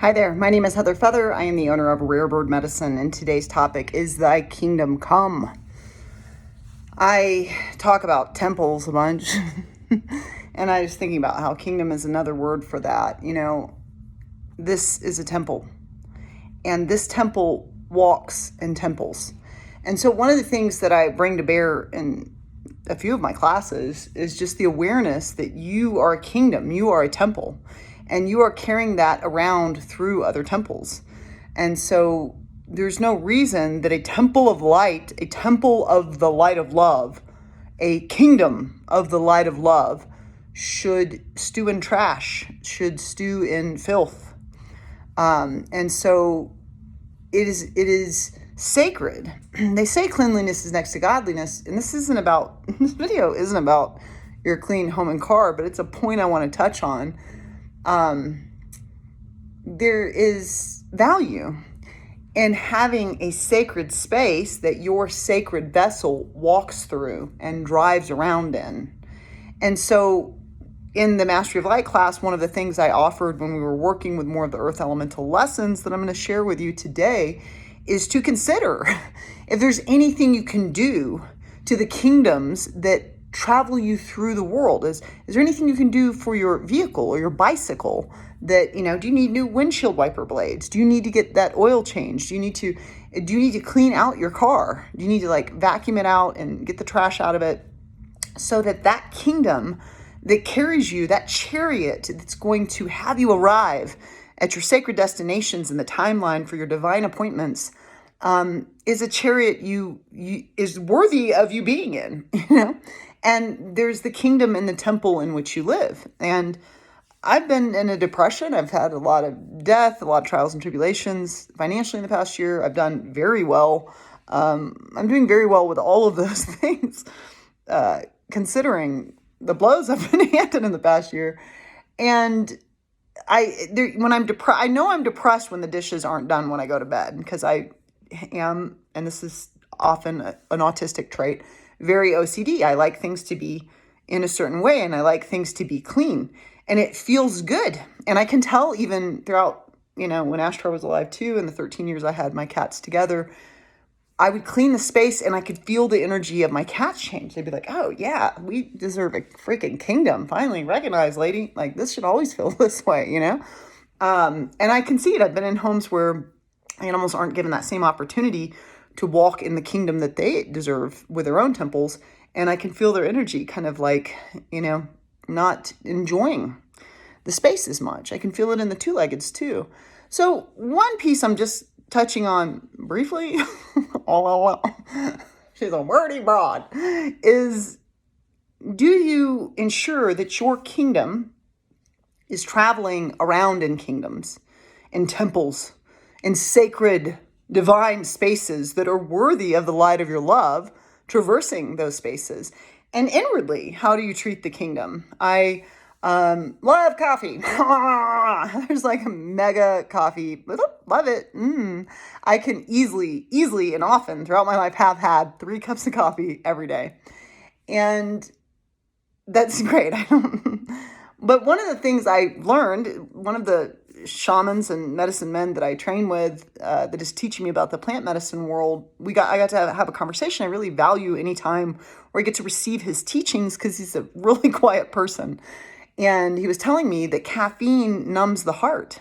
Hi there, my name is Heather Feather. I am the owner of Rare Bird Medicine, and today's topic is Thy Kingdom Come. I talk about temples a bunch, and I was thinking about how kingdom is another word for that. This is a temple, and this temple walks in temples. And so one of the things that I bring to bear in a few of my classes is just the awareness that you are a kingdom, you are a temple, and you are carrying that around through other temples. And so there's no reason that a temple of light, a temple of the light of love, a kingdom of the light of love should stew in trash, should stew in filth. And so it is sacred. They say cleanliness is next to godliness, and this video isn't about your clean home and car, but it's a point I want to touch on. There is value in having a sacred space that your sacred vessel walks through and drives around in. And so in the Mastery of Light class, one of the things I offered when we were working with more of the earth elemental lessons that I'm going to share with you today is to consider if there's anything you can do to the kingdoms that travel you through the world. Is there anything you can do for your vehicle or your bicycle that, do you need new windshield wiper blades? Do you need to get that oil changed? Do you need to clean out your car? Do you need to vacuum it out and get the trash out of it so that kingdom that carries you, that chariot that's going to have you arrive at your sacred destinations in the timeline for your divine appointments, is a chariot is worthy of you being in, And there's the kingdom in the temple in which you live. And I've been in a depression. I've had a lot of death, a lot of trials and tribulations financially in the past year. I've done very well. I'm doing very well with all of those things, considering the blows I've been handed in the past year. And when I'm depressed, I know I'm depressed when the dishes aren't done when I go to bed, because I am, and this is often an autistic trait, very OCD. I like things to be in a certain way, and I like things to be clean, and it feels good. And I can tell even throughout, when Ashtar was alive too, in the 13 years I had my cats together, I would clean the space and I could feel the energy of my cats change. They'd be like, oh yeah, we deserve a freaking kingdom. Finally recognized, lady. This should always feel this way, And I can see it. I've been in homes where animals aren't given that same opportunity to walk in the kingdom that they deserve with their own temples. And I can feel their energy kind of not enjoying the space as much. I can feel it in the two-leggeds too. So one piece I'm just touching on briefly, she's a wordy broad, is, do you ensure that your kingdom is traveling around in kingdoms, in temples, in sacred divine spaces that are worthy of the light of your love, traversing those spaces? And inwardly, how do you treat the kingdom? I love coffee. There's a mega coffee. Love it. I can easily and often throughout my life have had 3 cups of coffee every day. And that's great. But one of the things I learned, one of the shamans and medicine men that I train with, that is teaching me about the plant medicine world, I got to have a conversation. I really value any time where I get to receive his teachings, because he's a really quiet person. And he was telling me that caffeine numbs the heart.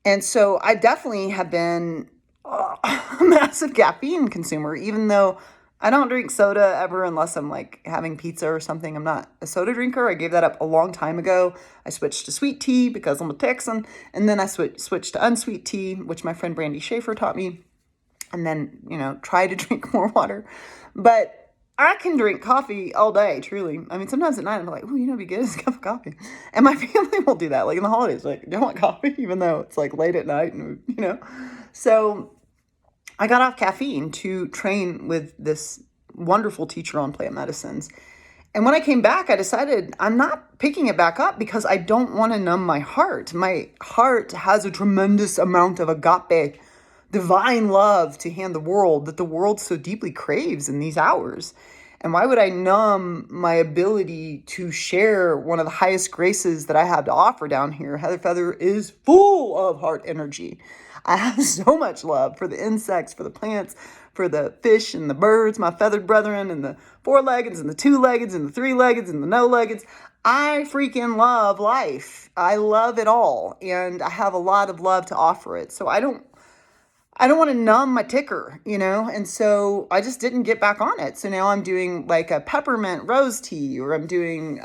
And so I definitely have been a massive caffeine consumer, even though I don't drink soda ever unless I'm having pizza or something. I'm not a soda drinker. I gave that up a long time ago. I switched to sweet tea because I'm a Texan. And then I switched to unsweet tea, which my friend Brandy Schaefer taught me. And then, try to drink more water. But I can drink coffee all day, truly. I mean, sometimes at night I'm like, oh, it'd be good as a cup of coffee. And my family will do that. In the holidays, do you want coffee? Even though it's late at night, and So I got off caffeine to train with this wonderful teacher on plant medicines. And when I came back, I decided I'm not picking it back up because I don't want to numb my heart. My heart has a tremendous amount of agape, divine love to hand the world that the world so deeply craves in these hours. And why would I numb my ability to share one of the highest graces that I have to offer down here? Heather Feather is full of heart energy. I have so much love for the insects, for the plants, for the fish and the birds, my feathered brethren, and the four-leggeds and the two-leggeds and the three-leggeds and the no-leggeds. I freaking love life. I love it all. And I have a lot of love to offer it. So I don't want to numb my ticker, and so I just didn't get back on it. So now I'm doing like a peppermint rose tea, or I'm doing,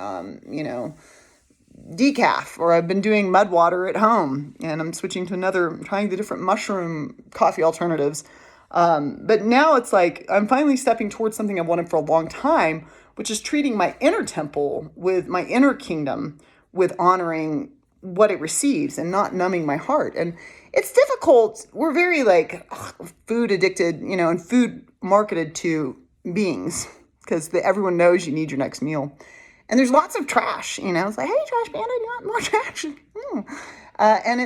decaf, or I've been doing mud water at home, and I'm switching to trying the different mushroom coffee alternatives. But now it's like I'm finally stepping towards something I've wanted for a long time, which is treating my inner temple with my inner kingdom with honoring what it receives and not numbing my heart. And it's difficult. We're very food addicted, and food marketed to beings because everyone knows you need your next meal. And there's lots of trash, it's like, hey, trash panda, you want more trash? And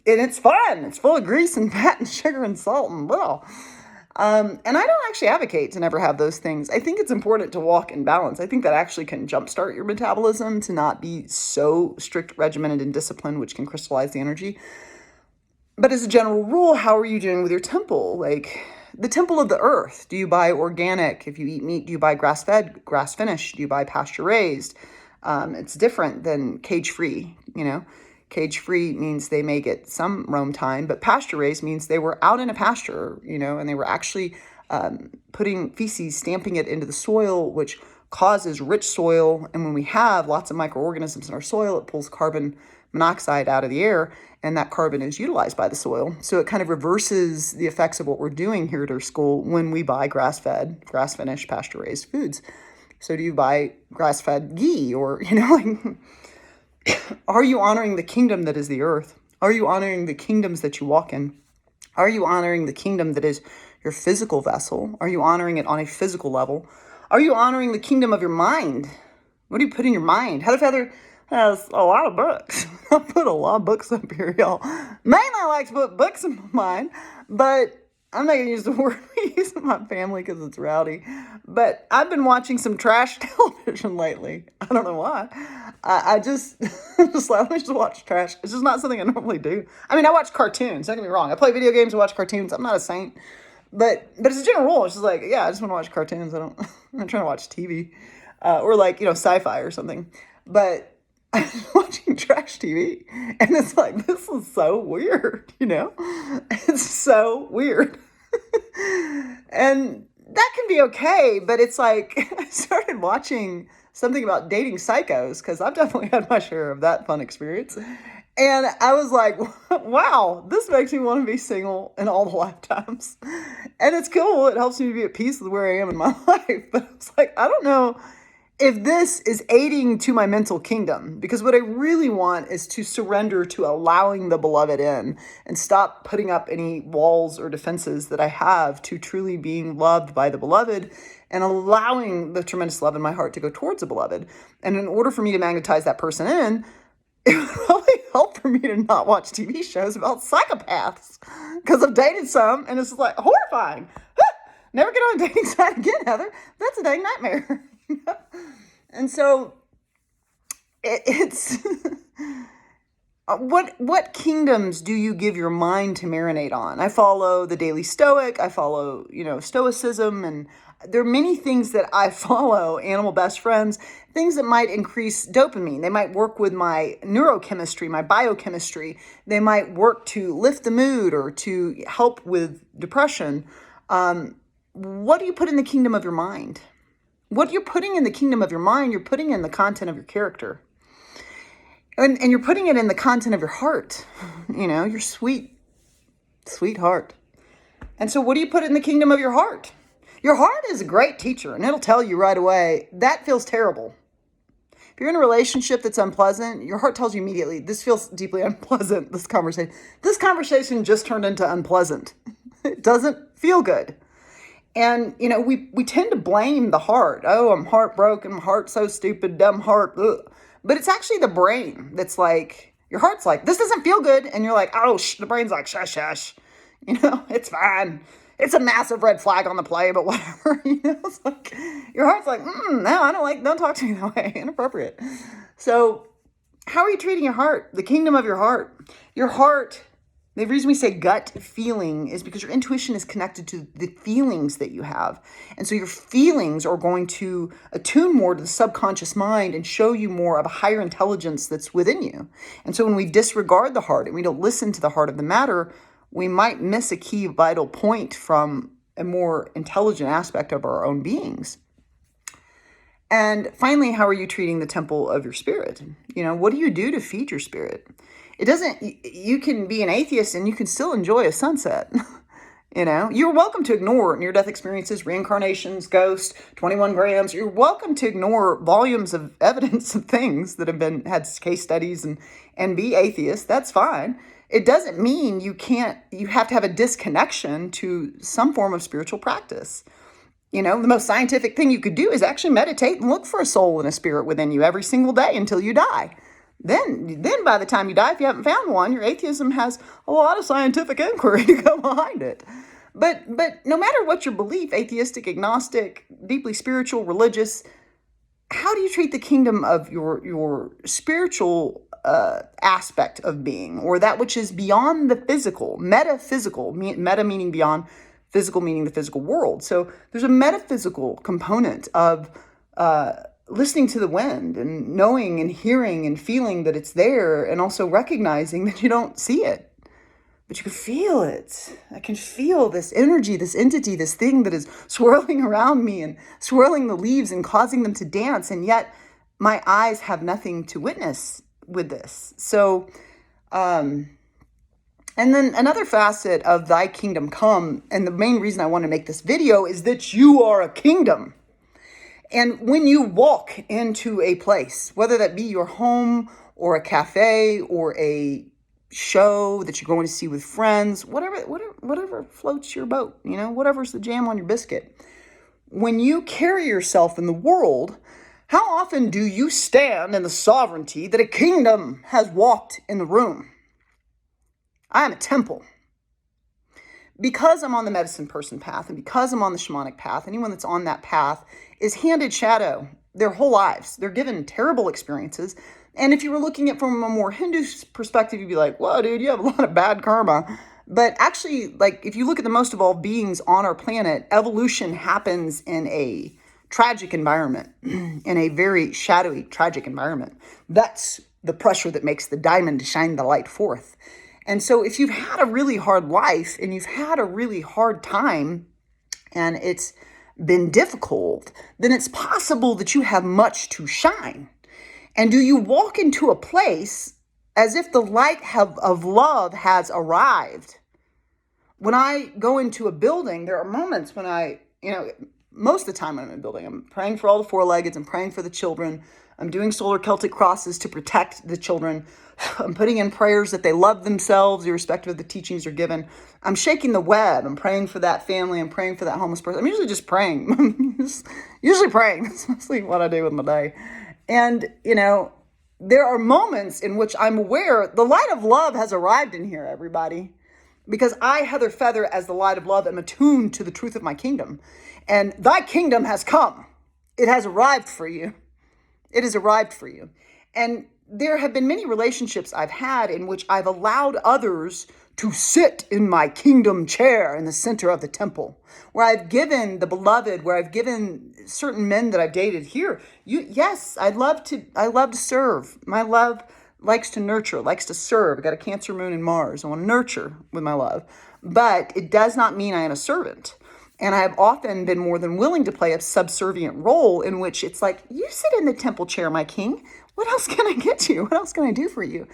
it's fun. It's full of grease and fat and sugar and salt and blah. And I don't actually advocate to never have those things. I think it's important to walk in balance. I think that actually can jumpstart your metabolism to not be so strict, regimented, and disciplined, which can crystallize the energy. But as a general rule, how are you doing with your temple? Like the temple of the earth. Do you buy organic? If you eat meat, do you buy grass-fed, grass-finished? Do you buy pasture-raised? It's different than cage-free, Cage-free means they may get some roam time, but pasture-raised means they were out in a pasture, and they were actually putting feces, stamping it into the soil, which causes rich soil. And when we have lots of microorganisms in our soil, it pulls carbon monoxide out of the air, and that carbon is utilized by the soil. So it kind of reverses the effects of what we're doing here at our school when we buy grass-fed, grass-finished, pasture-raised foods. So do you buy grass-fed ghee, or, are you honoring the kingdom that is the earth? Are you honoring the kingdoms that you walk in? Are you honoring the kingdom that is your physical vessel? Are you honoring it on a physical level? Are you honoring the kingdom of your mind? What do you put in your mind? Heather Feather has a lot of books. I put a lot of books up here, y'all. Mainly I like to put books in my mind, but I'm not going to use the word we use in my family because it's rowdy. But I've been watching some trash television lately. I don't know why. I just let me just watch trash. It's just not something I normally do. I mean, I watch cartoons. Don't get me wrong. I play video games and watch cartoons. I'm not a saint. But as a general rule, it's just like, yeah, I just want to watch cartoons. I'm not trying to watch TV or sci-fi or something. But I'm watching trash TV, and it's like, this is so weird, It's so weird. And that can be okay, but it's like, I started watching something about dating psychos, because I've definitely had my share of that fun experience. And I was like, wow, this makes me want to be single in all the lifetimes. And it's cool. It helps me to be at peace with where I am in my life. But it's like, I don't know if this is aiding to my mental kingdom, because what I really want is to surrender to allowing the beloved in and stop putting up any walls or defenses that I have to truly being loved by the beloved and allowing the tremendous love in my heart to go towards the beloved. And in order for me to magnetize that person in, it would probably help for me to not watch TV shows about psychopaths, because I've dated some and it's just like horrifying. Never get on a dating site again, Heather. That's a dang nightmare. And so it's what kingdoms do you give your mind to marinate on? I follow the Daily Stoic. I follow, Stoicism, and there are many things that I follow, animal best friends, things that might increase dopamine. They might work with my neurochemistry, my biochemistry. They might work to lift the mood or to help with depression. What do you put in the kingdom of your mind? What you're putting in the kingdom of your mind, you're putting in the content of your character. And you're putting it in the content of your heart, your sweet, sweet heart. And so what do you put in the kingdom of your heart? Your heart is a great teacher, and it'll tell you right away, that feels terrible. If you're in a relationship that's unpleasant, your heart tells you immediately, this feels deeply unpleasant, this conversation. This conversation just turned into unpleasant. It doesn't feel good. And, we tend to blame the heart. Oh, I'm heartbroken. My heart's so stupid, dumb heart. Ugh. But it's actually the brain that's like, your heart's like, this doesn't feel good. And you're like, oh, the brain's like, shush, shush. It's fine. it's a massive red flag on the play, but whatever. It's like your heart's like, no, don't talk to me that way. Inappropriate. So how are you treating your heart? The kingdom of your heart. Your heart, the reason we say gut feeling is because your intuition is connected to the feelings that you have. And so your feelings are going to attune more to the subconscious mind and show you more of a higher intelligence that's within you. And so when we disregard the heart and we don't listen to the heart of the matter, we might miss a key vital point from a more intelligent aspect of our own beings. And finally, how are you treating the temple of your spirit? What do you do to feed your spirit? You can be an atheist and you can still enjoy a sunset. You're welcome to ignore near-death experiences, reincarnations, ghosts, 21 grams. You're welcome to ignore volumes of evidence of things that have had case studies and be atheist. That's fine. It doesn't mean you have to have a disconnection to some form of spiritual practice. The most scientific thing you could do is actually meditate and look for a soul and a spirit within you every single day until you die. Then by the time you die, if you haven't found one, your atheism has a lot of scientific inquiry to go behind it. But no matter what your belief, atheistic, agnostic, deeply spiritual, religious, how do you treat the kingdom of your spiritual aspect of being, or that which is beyond the physical, metaphysical, meta meaning beyond, physical meaning the physical world. So there's a metaphysical component of listening to the wind and knowing and hearing and feeling that it's there, and also recognizing that you don't see it, but you can feel it. I can feel this energy, this entity, this thing that is swirling around me and swirling the leaves and causing them to dance, and yet my eyes have nothing to witness with this. So, and then another facet of thy kingdom come, and the main reason I want to make this video is that you are a kingdom. And when you walk into a place, whether that be your home or a cafe or a show that you're going to see with friends, whatever floats your boat, whatever's the jam on your biscuit. When you carry yourself in the world, how often do you stand in the sovereignty that a kingdom has walked in the room? I am a temple. Because I'm on the medicine person path and because I'm on the shamanic path, anyone that's on that path is handed shadow their whole lives. They're given terrible experiences. And if you were looking at it from a more Hindu perspective, you'd be like, whoa, dude, you have a lot of bad karma. But actually, if you look at the most evolved beings on our planet, evolution happens in a tragic environment, in a very shadowy, tragic environment. That's the pressure that makes the diamond shine the light forth. And so if you've had a really hard life and you've had a really hard time and it's been difficult, then it's possible that you have much to shine. And do you walk into a place as if the light of love has arrived? When I go into a building, there are moments when most of the time when I'm in a building, I'm praying for all the four-leggeds, I'm praying for the children, I'm doing solar Celtic crosses to protect the children. I'm putting in prayers that they love themselves, irrespective of the teachings they're given. I'm shaking the web. I'm praying for that family. I'm praying for that homeless person. I'm usually just praying. Usually praying. That's mostly what I do with my day. And, there are moments in which I'm aware the light of love has arrived in here, everybody. Because I, Heather Feather, as the light of love, am attuned to the truth of my kingdom. And thy kingdom has come. It has arrived for you. It has arrived for you. And there have been many relationships I've had in which I've allowed others to sit in my kingdom chair in the center of the temple, where I've given the beloved, where I've given certain men that I've dated here. Yes, I love to serve. My love likes to nurture, likes to serve. I've got a Cancer moon in Mars. I want to nurture with my love. But it does not mean I am a servant. And I have often been more than willing to play a subservient role in which it's like, you sit in the temple chair, my king. What else can I get you? What else can I do for you?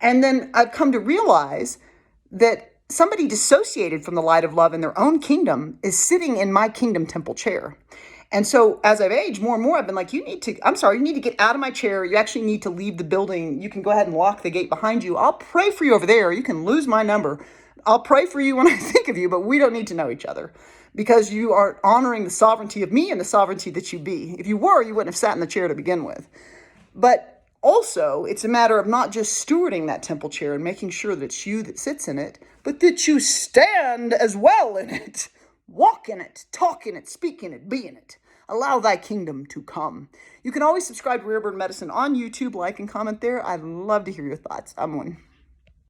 And then I've come to realize that somebody dissociated from the light of love in their own kingdom is sitting in my kingdom temple chair. And so as I've aged more and more, I've been like, you need to get out of my chair. You actually need to leave the building. You can go ahead and lock the gate behind you. I'll pray for you over there. You can lose my number. I'll pray for you when I think of you, but we don't need to know each other because you are honoring the sovereignty of me and the sovereignty that you be. If you were, you wouldn't have sat in the chair to begin with. But also, it's a matter of not just stewarding that temple chair and making sure that it's you that sits in it, but that you stand as well in it. Walk in it, talk in it, speak in it, be in it. Allow thy kingdom to come. You can always subscribe to Rare Bird Medicine on YouTube, like and comment there. I'd love to hear your thoughts. I'm one.